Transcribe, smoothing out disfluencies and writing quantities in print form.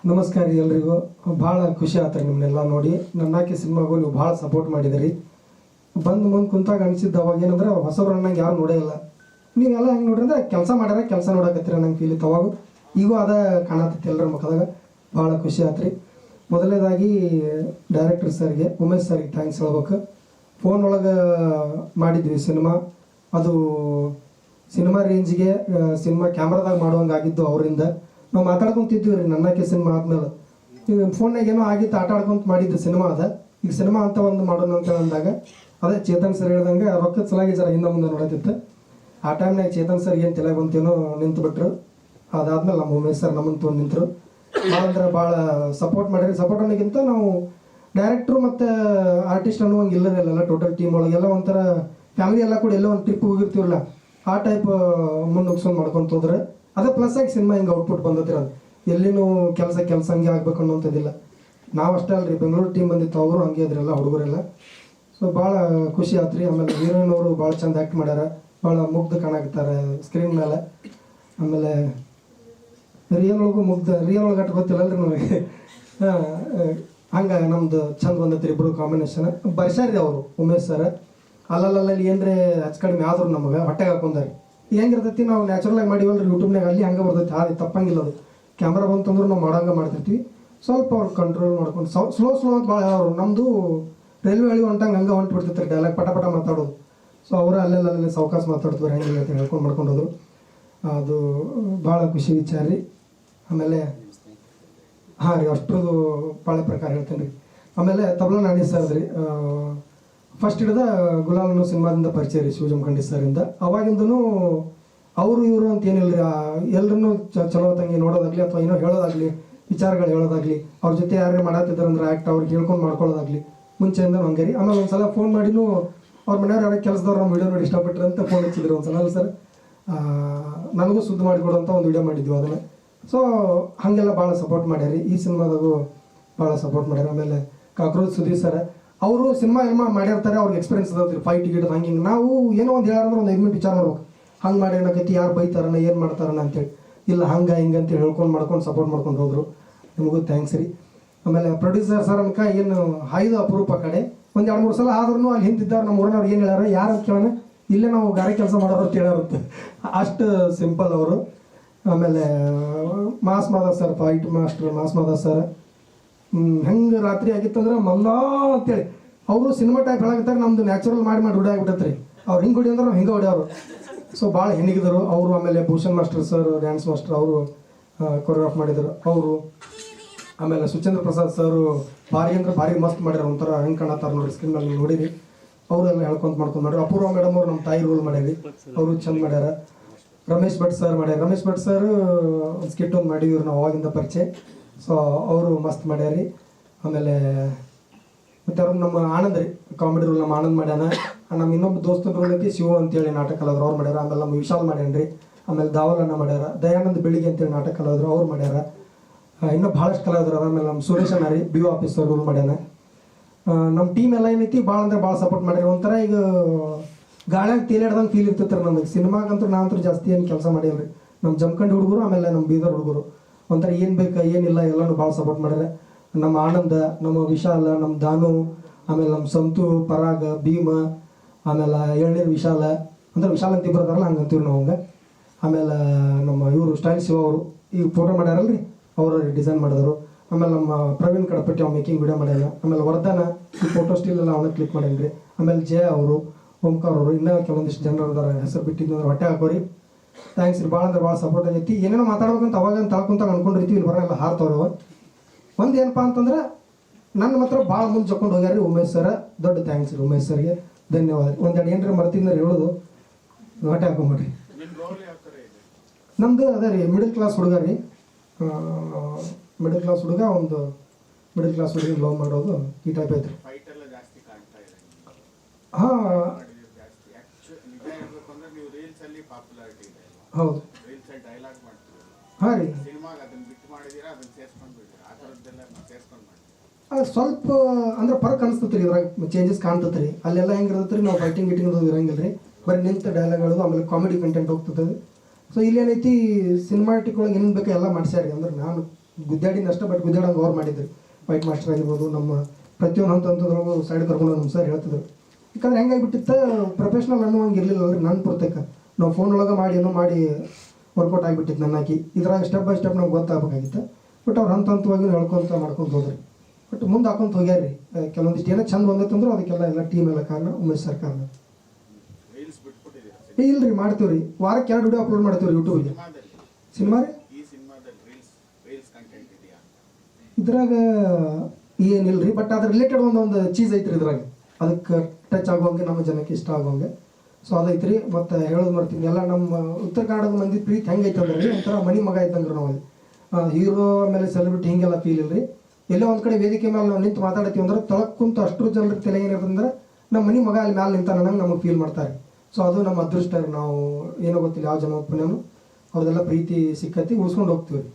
ನಮಸ್ಕಾರ ರೀ ಎಲ್ರಿಗೂ. ಭಾಳ ಖುಷಿ ಆತ್ರಿ ನಿಮ್ಮನ್ನೆಲ್ಲ ನೋಡಿ. ನನ್ನಾಕಿ ಸಿನಿಮಾಗೂ ನೀವು ಭಾಳ ಸಪೋರ್ಟ್ ಮಾಡಿದಿರಿ. ಬಂದು ಮುಂದೆ ಕುಂತಾಗ ಅನಿಸಿದ್ದು ಅವಾಗ ಏನಂದ್ರೆ ಹೊಸಬ್ರು ಅನ್ನಂಗೆ ಯಾರು ನೋಡೇ ಇಲ್ಲ. ನೀವೆಲ್ಲ ಹೆಂಗೆ ನೋಡ್ರಿ ಅಂದ್ರೆ ಕೆಲಸ ಮಾಡ್ಯಾರ, ಕೆಲಸ ನೋಡಕತ್ತೀರ ನಂಗೆ ಫೀಲ್ ಇತ್ತು ಅವಾಗ. ಈಗೂ ಅದ ಕಾಣತೈತಿ ಎಲ್ಲರ ಮುಖದಾಗ. ಭಾಳ ಖುಷಿ ಆತ್ರಿ. ಮೊದಲನೇದಾಗಿ ಡೈರೆಕ್ಟರ್ ಸರ್ಗೆ, ಉಮೇಶ್ ಸರ್ಗೆ ಥ್ಯಾಂಕ್ಸ್ ಹೇಳ್ಬೇಕು. ಫೋನ್ ಒಳಗೆ ಮಾಡಿದ್ವಿ ಸಿನಿಮಾ. ಅದು ಸಿನಿಮಾ ರೇಂಜ್ಗೆ ಸಿನಿಮಾ ಕ್ಯಾಮ್ರಾದಾಗ ಮಾಡುವಂಗೆ ಆಗಿದ್ದು ಅವರಿಂದ. ನಾವು ಮಾತಾಡ್ಕೊಂತಿದ್ವಿ ರೀ ನನ್ನಕ್ಕೆ ಸಿನಿಮಾ ಆದ್ಮೇಲೆ. ಈಗ ಫೋನ್ನಾಗ ಏನೋ ಆಗಿತ್ತು, ಆಟ ಆಡ್ಕೊಂತ ಮಾಡಿದ್ದು ಸಿನಿಮಾ ಅದ. ಈಗ ಸಿನಿಮಾ ಅಂತ ಒಂದು ಮಾಡೋಣ ಅಂತ ಅಂದಾಗ ಅದೇ ಚೇತನ್ ಸರ್ ಹೇಳ್ದಂಗೆ ರೊಕ್ಕದ ಸಲಾಗಿ ಜರ ಹಿಂದೆ ಮುಂದೆ ನೋಡತ್ತಿತ್ತು. ಆ ಟೈಮ್ನಾಗ ಚೇತನ್ ಸರ್ ಏನು ತಲೆ ಬಂತೇನೋ ನಿಂತು ಬಿಟ್ರು. ಅದಾದ್ಮೇಲೆ ನಮ್ಮ ಉಮೇಶ್ ಸರ್ ನಮ್ಮನ್ನು ತೊಗೊಂಡು ನಿಂತರು. ಭಾಳ ಅಂದ್ರೆ ಭಾಳ ಸಪೋರ್ಟ್ ಮಾಡಿರಿ. ಸಪೋರ್ಟ್ ಅನ್ನೋಕ್ಕಿಂತ ನಾವು ಡೈರೆಕ್ಟ್ರು ಮತ್ತು ಆರ್ಟಿಸ್ಟ್ ಅನ್ನುವಂಗೆ ಇಲ್ಲದಲ್ಲ, ಟೋಟಲ್ ಟೀಮ್ ಒಳಗೆಲ್ಲ ಒಂಥರ ಫ್ಯಾಮಿಲಿ ಎಲ್ಲ ಕೂಡ ಎಲ್ಲೋ ಒಂದು ಟ್ರಿಪ್ ಹೋಗಿರ್ತೀವಲ್ಲ, ಆ ಟೈಪ್ ಮುನ್ನುಗ್ಸ್ಕೊಂಡು ಮಾಡ್ಕೊಂತ ಹೋದ್ರೆ ಅದೇ ಪ್ಲಸ್ ಆಗಿ ಸಿನಿಮಾ ಹಿಂಗೆ ಔಟ್ಪುಟ್ ಬಂದತ್ರಿ. ಅದು ಎಲ್ಲಿನೂ ಕೆಲಸ ಹಂಗೆ ಆಗ್ಬೇಕು ಅನ್ನೋಂಥದ್ದಿಲ್ಲ. ನಾವು ಅಷ್ಟೇ ಅಲ್ರಿ, ಬೆಂಗಳೂರು ಟೀಮ್ ಬಂದಿತ್ತು, ಅವರು ಹಂಗೆ ಇದ್ರಲ್ಲ ಹುಡುಗರೆಲ್ಲ. ಸೊ ಭಾಳ ಖುಷಿ ಆತ್ರಿ. ಆಮೇಲೆ ಹೀರೋಯಿನ್ ಅವರು ಭಾಳ ಚಂದ ಆ್ಯಕ್ಟ್ ಮಾಡ್ಯಾರ, ಭಾಳ ಮುಗ್ಧ ಕಾಣಾಕತ್ತಾರೆ ಸ್ಕ್ರೀನ್ ಮೇಲೆ. ಆಮೇಲೆ ರಿಯಲ್ ಒಳಗೆ ಅಟ್ಟು ಗೊತ್ತಿಲ್ಲಲ್ರಿ ನನಗೆ. ಹಂಗೆ ನಮ್ದು ಚಂದ ಬಂದೈತ್ರಿ ಇಬ್ಬರು ಕಾಂಬಿನೇಷನ್. ಬರ್ಸ್ಯಾರಿ ಅವರು ಉಮೇಶ್ ಸರ್. ಅಲ್ಲಲ್ಲಿ ಏನರೇ ಹೆಚ್ಚು ಕಡಿಮೆ ಆದ್ರು ನಮಗೆ ಹೊಟ್ಟೆಗೆ ಹಾಕೊಂಡಾರಿ. ಹೆಂಗಿರ್ತೈತಿ ನಾವು ನ್ಯಾಚುರಲಾಗಿ ಮಾಡಿವಲ್ರಿ ಯೂಟ್ಯೂಬ್ನಾಗ, ಅಲ್ಲಿ ಹಂಗೆ ಬರ್ತೈತಿ. ಅದು ತಪ್ಪಂಗಿಲ್ಲ. ಅದು ಕ್ಯಾಮ್ರಾ ಬಂತಂದ್ರೆ ನಾವು ಮಾಡೋಂಗೆ ಮಾಡ್ತಿರ್ತೀವಿ. ಸ್ವಲ್ಪ ಅವ್ರು ಕಂಟ್ರೋಲ್ ಮಾಡ್ಕೊಂಡು ಸ್ಲೋ ಅಂತ ಭಾಳ ಹೇಳೋರು. ನಮ್ಮದು ರೈಲ್ವೆ ಹಳಿ ಹೊಂಟಂಗೆ ಹಂಗೆ ಹೊಂಟು ಬಿಡ್ತಿರ್ತಾರೆ ಡೈಲಾಗ್ ಪಟ ಮಾತಾಡೋದು. ಸೊ ಅವರು ಅಲ್ಲೆಲ್ಲ ಸಾವಕಾಶ ಮಾತಾಡ್ತಾರೆ, ಹೆಂಗಿಲ್ಲ ಅಂತ ಹೇಳ್ಕೊಂಡು ಮಾಡ್ಕೊಂಡೋದು. ಅದು ಭಾಳ ಖುಷಿ ವಿಚಾರ ರೀ. ಆಮೇಲೆ ಹಾಂ ರೀ, ಅಷ್ಟ್ರದ್ದು ಪಾಳೆ ಪ್ರಕಾರ ಹೇಳ್ತೇನೆ ರೀ. ಆಮೇಲೆ ತಬಲಾ ನಾಣಿ ಸರ್ದ್ರಿ ಫಸ್ಟ್ ಹಿಡ್ದ ಗುಲಾಲ್ನೂ ಸಿನಿಮಾದಿಂದ ಪರಿಚಯ ರೀ ಶಿವಜಮ್ ಖಂಡಿತ್ ಸರಿಂದ. ಅವಾಗಿಂದನೂ ಅವರು ಇವರು ಅಂತ ಏನಿಲ್ಲ ರೀ, ಎಲ್ಲರೂ ಚಲೋ ತಂಗಿ ನೋಡೋದಾಗಲಿ ಅಥವಾ ಏನೋ ಹೇಳೋದಾಗಲಿ, ವಿಚಾರಗಳು ಹೇಳೋದಾಗಲಿ, ಅವ್ರ ಜೊತೆ ಯಾರೇ ಮಾಡತ್ತಿದ್ದಾರಂದ್ರೆ ಆ್ಯಕ್ಟ್ ಅವ್ರಿಗೆ ಹೇಳ್ಕೊಂಡು ಮಾಡ್ಕೊಳ್ಳೋದಾಗಲಿ ಮುಂಚೆಯಿಂದ ಹಂಗೆ ರೀ. ಆಮೇಲೆ ಒಂದು ಸಲ ಫೋನ್ ಮಾಡಿನೂ ಅವ್ರ ಮನೆಯವ್ರು ಯಾರೋ ಕೆಲಸದವ್ರು ನಮ್ಮ ವೀಡಿಯೋ ನೋಡಿ ಇಷ್ಟಪಟ್ಟರು ಅಂತ ಫೋನ್ ಹಚ್ಚಿದ್ರು ಒಂದು ಸಲ. ಅಲ್ಲ ಸರ್, ನನಗೂ ಸುದ್ದಿ ಮಾಡಿಕೊಡು ಅಂತ ಒಂದು ವೀಡಿಯೋ ಮಾಡಿದ್ವಿ ಅದನ್ನು. ಸೊ ಹಾಗೆಲ್ಲ ಭಾಳ ಸಪೋರ್ಟ್ ಮಾಡ್ಯಾರಿ. ಈ ಸಿನಿಮಾದಾಗೂ ಭಾಳ ಸಪೋರ್ಟ್ ಮಾಡ್ಯಾರ. ಆಮೇಲೆ ಕಾಕ್ರೋಚ್ ಸುದೀಪ್ ಸರ್, ಅವರು ಸಿನಿಮಾ ಮಾಡಿರ್ತಾರೆ, ಅವ್ರಿಗೆ ಎಕ್ಸ್ಪೀರಿಯನ್ಸ್ ಅದಾವ್ರಿ ಫೈಟ್ ಗಿಟ್ ಹಂಗೆ. ನಾವು ಏನೋ ಒಂದು ಹೇಳಂದ್ರೆ ಒಂದು 5 ಮಿನಿಟ್ ವಿಚಾರ ಮಾಡ್ಬೇಕು, ಹಂಗೆ ಮಾಡಿ ಏನಕೈತಿ, ಯಾರು ಬೈತಾರನ ಏನು ಮಾಡ್ತಾರನ ಅಂತೇಳಿ. ಇಲ್ಲ ಹಂಗೆ ಹಿಂಗೆ ಅಂತೇಳಿ ಮಾಡ್ಕೊಂಡು ಸಪೋರ್ಟ್ ಮಾಡ್ಕೊಂಡು ಹೋದ್ರು. ನಿಮಗೂ ಥ್ಯಾಂಕ್ಸ್ ರೀ. ಆಮೇಲೆ ಪ್ರೊಡ್ಯೂಸರ್ ಸರ್ ಅನ್ಕ ಏನು ಹಾಯ್ದು ಅಪರೂಪ ಕಡೆ ಒಂದು 2-3 ಸಲ ಆದ್ರೂ ಅಲ್ಲಿ ಹಿಂದಿದ್ದಾರೆ ನಮ್ಮ ಊರಿನವ್ರು ಏನು ಹೇಳ್ಯಾರ, ಯಾರು ಅಂತ ಕೇಳೋಣ, ಇಲ್ಲೇ ನಾವು ಗಾರೆ ಕೆಲಸ ಮಾಡೋರು ಅಂತ ಹೇಳಾರುತ್ತೆ. ಅಷ್ಟು ಸಿಂಪಲ್ ಅವರು. ಆಮೇಲೆ mass Madhav sir, fight master mass Madhav sir. ಹೆಂಗೆ ರಾತ್ರಿ ಆಗಿತ್ತಂದ್ರೆ ಮಲ್ಲ ಅಂತೇಳಿ ಅವರು ಸಿನಿಮಾ ಟೈಪ್ ಹೇಳಾಕತ್ತಾರೆ. ನಮ್ದು ನ್ಯಾಚುರಲ್ ಮಾಡಿ ರೂಢ ಆಗಿಬಿಟ್ಟತ್ರಿ. ಅವ್ರು ಹಿಂಗೆ ಹೊಡಿ ಅಂದ್ರೆ ನಾವು ಹಿಂಗೆ ಹೊಡೆಯವರು. ಸೊ ಭಾಳ ಹೆಣ್ಣಿಗಿದ್ರು ಅವರು. ಆಮೇಲೆ Bhushan master sir dance master, ಅವರು ಕೊರಿಯೋಗ್ರಾಫ್ ಮಾಡಿದರು ಅವರು. ಆಮೇಲೆ ಸುಚೇಂದ್ರ ಪ್ರಸಾದ್ ಸರ್ ಭಾರಿ ಅಂದ್ರೆ ಭಾರಿ ಮಸ್ತ್ ಮಾಡ್ಯಾರ. ಒಂಥರ ಹೆಂಗೆ ಕಾಣತ್ತಾರ ನೋಡಿ ಸ್ಕ್ರೀನ್ ಮೇಲೆ ನೋಡಿರಿ. ಅವರೆಲ್ಲ ಹೇಳ್ಕೊಂತ ಮಾಡ್ಕೊಂಡು ಮಾಡ್ಯಾರ. ಅಪೂರ್ವ ಮೇಡಮ್ ಅವ್ರು ನಮ್ಮ ತಾಯಿ ರೋಲ್ ಮಾಡ್ಯಾರಿ, ಅವರು ಚಂದ ಮಾಡ್ಯಾರ. ರಮೇಶ್ ಭಟ್ ಸರ್ ಮಾಡ್ಯಾರ. ರಮೇಶ್ ಭಟ್ ಸರ್ ಒಂದು ಸ್ಕಿಟ್ ಒಂದು ಮಾಡಿದ್ರು ನಾವು ಅವಾಗಿಂದ ಪರಿಚಯ. ಸೊ ಅವರು ಮಸ್ತ್ ಮಾಡ್ಯಾರಿ. ಆಮೇಲೆ ಮತ್ತು ಅವ್ರು ನಮ್ಮ ಆನಂದ್ ರೀ, ಕಾಮಿಡಿ ರೋಲ್ ನಮ್ಮ ಆನಂದ್ ಮಾಡ್ಯಾನ. ನಮ್ಮ ಇನ್ನೊಬ್ಬ ದೋಸ್ತನ ರೋಲ್ ಐತಿ ಶಿವ ಅಂತೇಳಿ ನಾಟಕ ಕಲಾವಿದ್ರು ಅವ್ರು ಮಾಡ್ಯಾರ. ಆಮೇಲೆ ನಮ್ಮ ವಿಶಾಲ್ ಮಾಡ್ಯಾನ್ರಿ. ಆಮೇಲೆ ದಾವಲನ್ನ ಮಾಡ್ಯಾರ. ದಯಾನಂದ್ ಬೆಳಿಗ್ಗೆ ಅಂತೇಳಿ ನಾಟಕ ಕಲಾವಿದ್ರು ಅವ್ರು ಮಾಡ್ಯಾರ. ಇನ್ನೂ ಭಾಳಷ್ಟು ಕಲಾವಿದ್ರು. ಆಮೇಲೆ ನಮ್ಮ ಸುರೇಶ್ ಅನ್ನ ರೀ BO ಆಫೀಸರ್ ರೋಲ್ ಮಾಡ್ಯಾನ. ನಮ್ಮ ಟೀಮ್ ಎಲ್ಲ ಏನೈತಿ ಭಾಳ ಅಂದ್ರೆ ಭಾಳ ಸಪೋರ್ಟ್ ಮಾಡ್ಯಾರ. ಒಂಥರ ಈಗ ಗಾಳಿಯಾಗ ತೇಲಾಡ್ದಂಗೆ ಫೀಲ್ ಇರ್ತೈತೆ ರೀ ನಮಗೆ. ಸಿನಿಮಾಗಂತೂ ನಾವಂತೂ ಜಾಸ್ತಿ ಏನು ಕೆಲಸ ಮಾಡಿಲ್ರಿ. ನಮ್ಮ ಜಮಖಂಡಿ ಹುಡುಗರು ಆಮೇಲೆ ನಮ್ಮ ಬೀದರ್ ಹುಡುಗರು ಒಂಥರ ಏನು ಬೇಕು ಏನಿಲ್ಲ ಎಲ್ಲನೂ ಭಾಳ ಸಪೋರ್ಟ್ ಮಾಡ್ಯಾರ. ನಮ್ಮ ಆನಂದ, ನಮ್ಮ ವಿಶಾಲ, ನಮ್ಮ ದಾನು, ಆಮೇಲೆ ನಮ್ಮ ಸಂತು, ಪರಾಗ, ಭೀಮ, ಆಮೇಲೆ ಎಳ್ನೀರು ವಿಶಾಲ, ಅಂದ್ರೆ ವಿಶಾಲ ಅಂತ ಇಬ್ಬರದಾರಲ್ಲ ಹಂಗೆ ಅಂತೀವಿ ನಾವು ಹಂಗೆ. ಆಮೇಲೆ ನಮ್ಮ ಇವರು ಸ್ಟೈಲ್ ಶಿವ ಅವರು ಈಗ ಫೋಟೋ ಮಾಡ್ಯಾರಲ್ರಿ, ಅವರು ಡಿಸೈನ್ ಮಾಡಿದ್ರು. ಆಮೇಲೆ ನಮ್ಮ ಪ್ರವೀಣ್ ಕಡಪಟ್ಟಿ ಅವ್ನು ಮೇಕಿಂಗ್ ವಿಡಿಯೋ ಮಾಡ್ಯಾನ. ಆಮೇಲೆ ವರ್ಧನ ಈ ಫೋಟೋ ಸ್ಟಿಲ್ ಅವನ್ನ ಕ್ಲಿಕ್ ಮಾಡೇನ್ರಿ. ಆಮೇಲೆ ಜಯ ಅವರು, ಓಂಕಾರ ಅವರು, ಇನ್ನೂ ಕೆಲವೊಂದಿಷ್ಟು ಜನರು ಅದಾರ, ಹೆಸರು ಬಿಟ್ಟಿದ್ದು ಹೊಟ್ಟೆ ಹಾಕೋರಿ. ಥ್ಯಾಂಕ್ಸ್ ರೀ. ಭಾಳ ಅಂದ್ರೆ ಭಾಳ ಸಪೋರ್ಟ್ ಆಗೈತಿ. ಏನೇನೋ ಮಾತಾಡ್ಬೇಕಂತ ಅವಾಗ ತಾಳ್ಕೊಂತ ಅನ್ಕೊಂಡಿರ್ತೀವಿ, ಇಲ್ಲಿ ಬರೋಲ್ಲ ಹಾರ್ತವ್ರವ. ಒಂದು ಏನಪ್ಪ ಅಂತಂದ್ರೆ ನನ್ನ ಮಾತ್ರ ಭಾಳ ಮುಂದೆ ಜೊಕೊಂಡು ಹೋಗ್ಯಾರ ರೀ ಉಮೇಶ್ ಸರ್. ದೊಡ್ಡ ಥ್ಯಾಂಕ್ಸ್ ರೀ ಉಮೇಶ್ ಸರ್ಗೆ, ಧನ್ಯವಾದ. ಒಂದೆರಡು ಏನರ ಮರ್ತಿಂದ್ರೆ ಹೇಳೋದು ಹೊಟ್ಟೆ ಹಾಕೊಂಬಿಡ್ರಿ. ನಮ್ಮದು ಅದೇ ರೀ ಮಿಡಲ್ ಕ್ಲಾಸ್ ಹುಡುಗ ರೀ. ಮಿಡಲ್ ಕ್ಲಾಸ್ ಹುಡುಗ, ಒಂದು ಮಿಡಲ್ ಕ್ಲಾಸ್ ಹುಡುಗ ಲವ್ ಮಾಡೋದು ಈ ಟೈಪ್ ಐತ್ರಿ. ಹಾಂ ಹೌದು. ಹಾಂ ರೀ, ಸ್ವಲ್ಪ ಅಂದ್ರೆ ಫರಕ್ ಅನಿಸ್ತೈತೆ ರೀ, ಇದ್ರಾಗ ಚೇಂಜಸ್ ಕಾಣ್ತೈತೆ ರೀ. ಅಲ್ಲೆಲ್ಲ ಹೆಂಗಿರ್ತೈತೆ ರೀ, ನಾವು ಫೈಟಿಂಗ್ ಗಿಟಿಂಗ್ ಇರಂಗಿಲ್ಲ ರೀ, ಬರೀ ನಿಂತ ಡೈಲಾಗ್ ಹೇಳೋದು, ಆಮೇಲೆ ಕಾಮಿಡಿ ಕಂಟೆಂಟ್ ಹೋಗ್ತದೆ. ಸೊ ಇಲ್ಲೇನೈತಿ ಸಿನಿಮಾಟಿಕ್ ಒಳಗೆ ಏನೇನು ಬೇಕೋ ಎಲ್ಲ ಮಾಡ್ಸ್ಯಾರಿ. ಅಂದ್ರೆ ನಾನು ಗುದ್ದಾಡಿನ ಅಷ್ಟೇ, ಬಟ್ ಗುದ್ದಾಡಂಗೆ ಅವ್ರು ಮಾಡಿದ್ರು. ವೈಟ್ ಮಾಸ್ಟರ್ ಆಗಿರ್ಬೋದು, ನಮ್ಮ ಪ್ರತಿಯೊಂದು ಹಂತದ್ರೊಳಗೂ ಸೈಡ್ ಕರ್ಕೊಂಡು ನಮ್ಮ ಸರ್ ಹೇಳ್ತಿದ್ರು. ಯಾಕಂದ್ರೆ ಹೆಂಗಾಗಿಬಿಟ್ಟಿತ್ತು, ಪ್ರೊಫೆಷ್ನಲ್ ಅನ್ನುವಂಗೆ ಇರಲಿಲ್ಲ ಅವ್ರಿಗೆ. ನನ್ನ ಪುರ್ತಕ ನಾವು ಫೋನ್ ಒಳಗೆ ಮಾಡಿ ಏನೋ ಮಾಡಿ ವರ್ಕೌಟ್ ಆಗಿಬಿಟ್ಟಿತ್ತು ನನ್ನ ಹಾಕಿ. ಇದ್ರಾಗ ಸ್ಟೆಪ್ ಬೈ ಸ್ಟೆಪ್ ನಮ್ಗೆ ಗೊತ್ತಾಗಬೇಕಾಗಿತ್ತು. ಬಟ್ ಅವ್ರು ಹಂತವಾಗಿ ಹೇಳ್ಕೊತ ಮಾಡ್ಕೊಂಡು ಹೋದ್ರಿ. ಬಟ್ ಮುಂದೆ ಹಾಕೊಂತ ಹೋಗ್ಯಾರ ರೀ. ಕೆಲವೊಂದಿಷ್ಟು ಏನೋ ಚಂದ ಬಂದೈತಂದ್ರೆ ಅದಕ್ಕೆಲ್ಲ ಟೀಮ್ ಎಲ್ಲ ಕಾರಣ, ಉಮೇಶ್ ಸರ್ ಕಾರಣ. ಇಲ್ಲ ರೀ, ಮಾಡ್ತೀವಿ ರೀ. ವಾರಕ್ಕೆ 2 ವಿಡಿಯೋ ಅಪ್ಲೋಡ್ ಮಾಡ್ತೀವಿ ರೀ ಯೂಟ್ಯೂಬ್ಗೆ. ಸಿನಿಮಾ ರೀ ಇದ್ರಾಗ ಏನಿಲ್ಲ ರೀ, ಬಟ್ ಅದ್ರ ರಿಲೇಟೆಡ್ ಒಂದು ಚೀಸ್ ಐತ್ರಿ ಇದ್ರಾಗ, ಅದಕ್ಕೆ ಟಚ್ ಆಗುವಂಗೆ, ನಮ್ಮ ಜನಕ್ಕೆ ಇಷ್ಟ ಆಗುವಂಗೆ. ಸೊ ಅದೈತ್ರಿ. ಮತ್ತು ಹೇಳೋದು ಮಾಡ್ತೀನಿ, ಎಲ್ಲ ನಮ್ಮ ಉತ್ತರ ಕನ್ನಡದ ಮಂದಿ ಪ್ರೀತಿ ಹೆಂಗೈತೆ ಅಂದ್ರೆ ರೀ, ಒಂಥರ ಮನಿ ಮಗ ಇದ್ದಂಗೆ ನಾವಲ್ಲಿ. ಹೀರೋ ಆಮೇಲೆ ಸೆಲೆಬ್ರಿಟಿ ಹಿಂಗೆಲ್ಲ ಫೀಲ್ ಇಲ್ಲ ರೀ. ಎಲ್ಲೋ ಒಂದು ಕಡೆ ವೇದಿಕೆ ಮೇಲೆ ನಾವು ನಿಂತು ಮಾತಾಡ್ತೀವಿ ಅಂದ್ರೆ ತೊಳಕ್ ಕುಂತು ಅಷ್ಟರು ಜನರಿಗೆ ತಲೆ ಏನಿರ್ತಂದ್ರೆ ನಮ್ಮ ಮನಿ ಮಗ ಅಲ್ಲಿ ಮ್ಯಾಲೆ ನಿಂತಾನ ನಂಗೆ ನಮಗೆ ಫೀಲ್ ಮಾಡ್ತಾರೆ. ಸೊ ಅದು ನಮ್ಮ ಅದೃಷ್ಟ ರೀ. ನಾವು ಏನೋ ಗೊತ್ತಿಲ್ಲ ಯಾವ ಜನ ಒಪ್ಪನೇನು ಅವ್ರದ್ದೆಲ್ಲ ಪ್ರೀತಿ ಸಿಕ್ಕತ್ತಿ ಉಳಿಸ್ಕೊಂಡು ಹೋಗ್ತೀವಿ ರೀ.